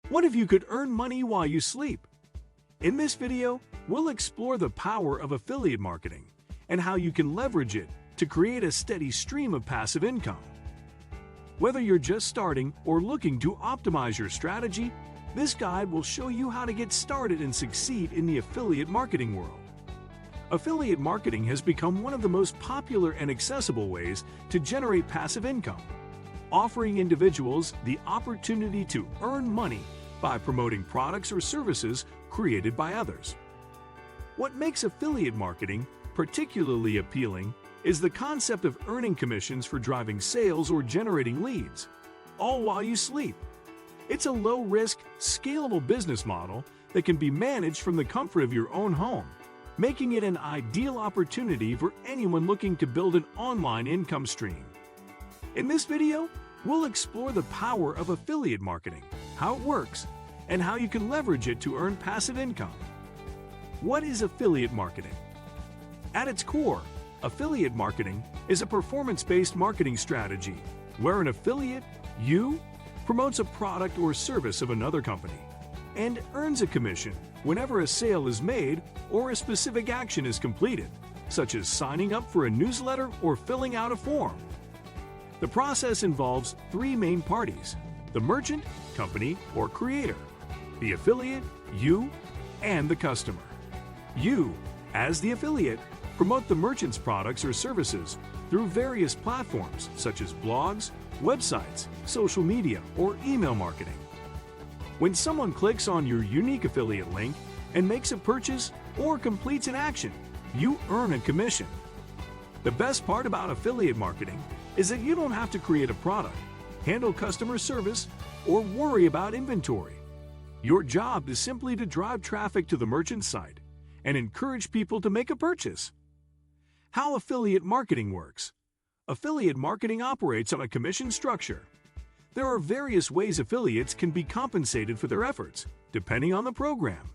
What if you could earn money while you sleep? In this video, we'll explore the power of affiliate marketing and how you can leverage it to create a steady stream of passive income. Whether you're just starting or looking to optimize your strategy, this guide will show you how to get started and succeed in the affiliate marketing world. Affiliate marketing has become one of the most popular and accessible ways to generate passive income, offering individuals the opportunity to earn money by promoting products or services created by others. What makes affiliate marketing particularly appealing is the concept of earning commissions for driving sales or generating leads, all while you sleep. It's a low-risk, scalable business model that can be managed from the comfort of your own home, making it an ideal opportunity for anyone looking to build an online income stream. In this video, we'll explore the power of affiliate marketing, how it works, and how you can leverage it to earn passive income. What is affiliate marketing? At its core, affiliate marketing is a performance-based marketing strategy where an affiliate, you, promotes a product or service of another company and earns a commission whenever a sale is made or a specific action is completed, such as signing up for a newsletter or filling out a form. The process involves three main parties: the merchant, company, or creator, the affiliate, you, and the customer. You, as the affiliate, promote the merchant's products or services through various platforms such as blogs, websites, social media, or email marketing. When someone clicks on your unique affiliate link and makes a purchase or completes an action, you earn a commission. The best part about affiliate marketing is that you don't have to create a product, handle customer service, or worry about inventory. Your job is simply to drive traffic to the merchant's site and encourage people to make a purchase. How affiliate marketing works. Affiliate marketing operates on a commission structure. There are various ways affiliates can be compensated for their efforts, depending on the program.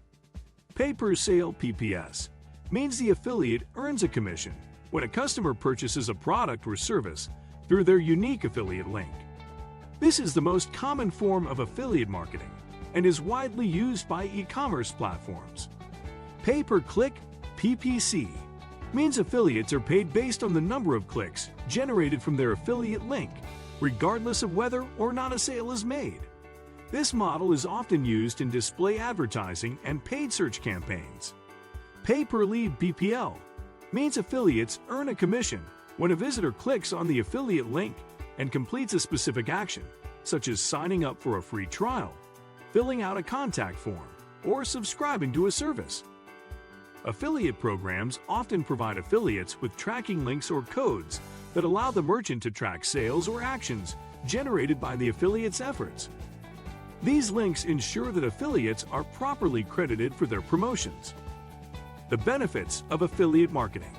Pay-per-sale (PPS) means the affiliate earns a commission when a customer purchases a product or service through their unique affiliate link. This is the most common form of affiliate marketing and is widely used by e-commerce platforms. Pay-per-click means affiliates are paid based on the number of clicks generated from their affiliate link, regardless of whether or not a sale is made. This model is often used in display advertising and paid search campaigns. Pay-per-lead means affiliates earn a commission when a visitor clicks on the affiliate link and completes a specific action, such as signing up for a free trial, filling out a contact form, or subscribing to a service. Affiliate programs often provide affiliates with tracking links or codes that allow the merchant to track sales or actions generated by the affiliate's efforts. These links ensure that affiliates are properly credited for their promotions. The benefits of affiliate marketing.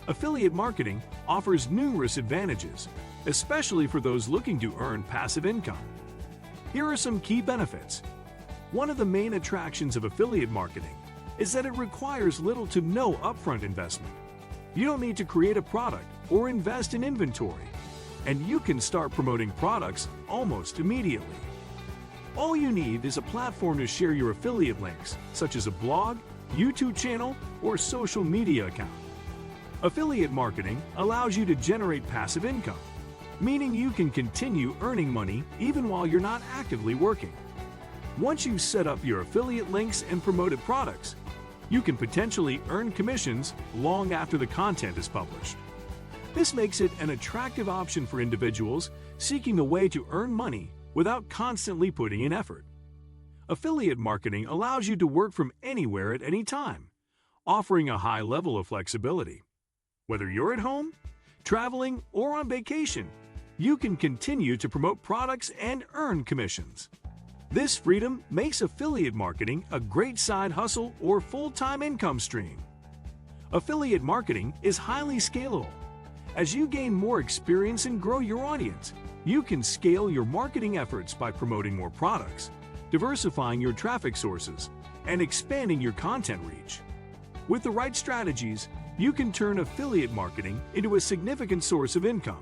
Affiliate marketing offers numerous advantages, especially for those looking to earn passive income. Here are some key benefits. One of the main attractions of affiliate marketing is that it requires little to no upfront investment. You don't need to create a product or invest in inventory, and you can start promoting products almost immediately. All you need is a platform to share your affiliate links, such as a blog, YouTube channel, or social media account. Affiliate marketing allows you to generate passive income, meaning you can continue earning money even while you're not actively working. Once you've set up your affiliate links and promoted products, you can potentially earn commissions long after the content is published. This makes it an attractive option for individuals seeking a way to earn money without constantly putting in effort. Affiliate marketing allows you to work from anywhere at any time, offering a high level of flexibility. Whether you're at home, traveling, or on vacation, you can continue to promote products and earn commissions. This freedom makes affiliate marketing a great side hustle or full-time income stream. Affiliate marketing is highly scalable. As you gain more experience and grow your audience, you can scale your marketing efforts by promoting more products, diversifying your traffic sources, and expanding your content reach. With the right strategies, you can turn affiliate marketing into a significant source of income.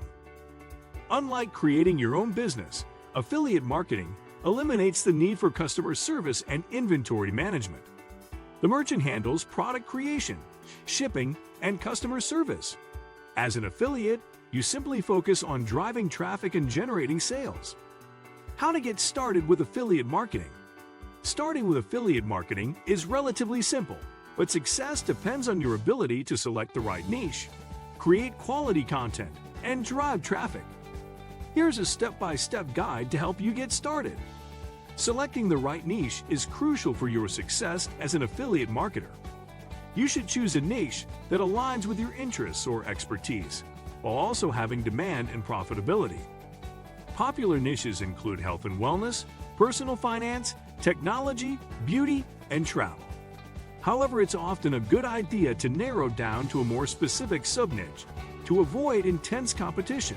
Unlike creating your own business, affiliate marketing eliminates the need for customer service and inventory management. The merchant handles product creation, shipping, and customer service. As an affiliate, you simply focus on driving traffic and generating sales. How to get started with affiliate marketing? Starting with affiliate marketing is relatively simple, but success depends on your ability to select the right niche, create quality content, and drive traffic. Here's a step-by-step guide to help you get started. Selecting the right niche is crucial for your success as an affiliate marketer. You should choose a niche that aligns with your interests or expertise, while also having demand and profitability. Popular niches include health and wellness, personal finance, technology, beauty, and travel. However, it's often a good idea to narrow down to a more specific sub-niche to avoid intense competition.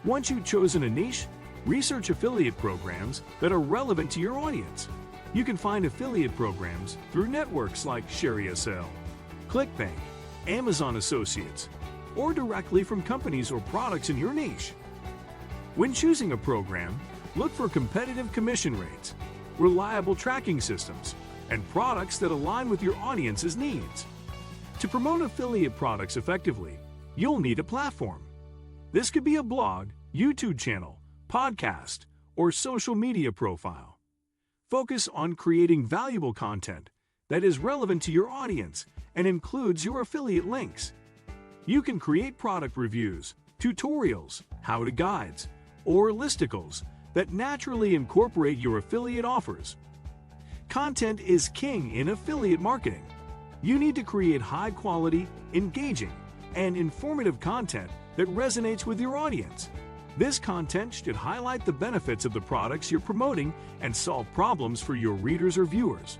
Once you've chosen a niche, research affiliate programs that are relevant to your audience. You can find affiliate programs through networks like ShareSL, ClickBank, Amazon Associates, or directly from companies or products in your niche. When choosing a program, look for competitive commission rates, reliable tracking systems, and products that align with your audience's needs. To promote affiliate products effectively, you'll need a platform. This could be a blog, YouTube channel, podcast, or social media profile. Focus on creating valuable content that is relevant to your audience and includes your affiliate links. You can create product reviews, tutorials, how-to guides, or listicles that naturally incorporate your affiliate offers. Content is king in affiliate marketing. You need to create high-quality, engaging, and informative content that resonates with your audience. This content should highlight the benefits of the products you're promoting and solve problems for your readers or viewers.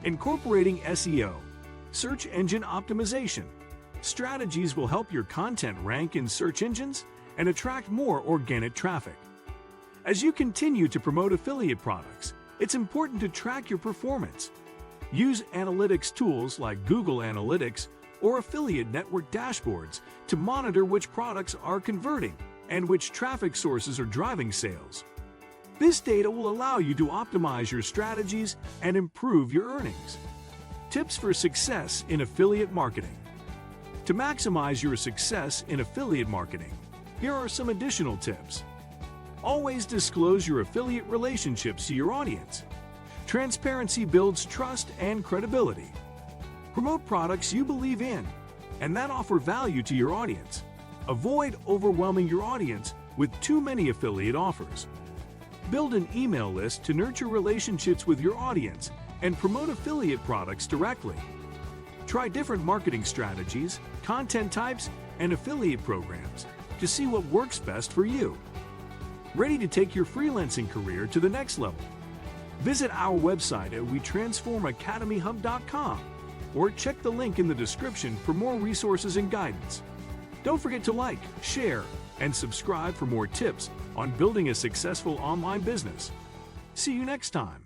Incorporating SEO, search engine optimization, strategies will help your content rank in search engines and attract more organic traffic. As you continue to promote affiliate products, it's important to track your performance. Use analytics tools like Google Analytics or affiliate network dashboards to monitor which products are converting and which traffic sources are driving sales. This data will allow you to optimize your strategies and improve your earnings. Tips for success in affiliate marketing. To maximize your success in affiliate marketing, here are some additional tips. Always disclose your affiliate relationships to your audience. Transparency builds trust and credibility. Promote products you believe in and that offer value to your audience. Avoid overwhelming your audience with too many affiliate offers. Build an email list to nurture relationships with your audience and promote affiliate products directly. Try different marketing strategies, content types, and affiliate programs to see what works best for you. Ready to take your freelancing career to the next level? Visit our website at wetransformacademyhub.com or check the link in the description for more resources and guidance. Don't forget to like, share, and subscribe for more tips on building a successful online business. See you next time.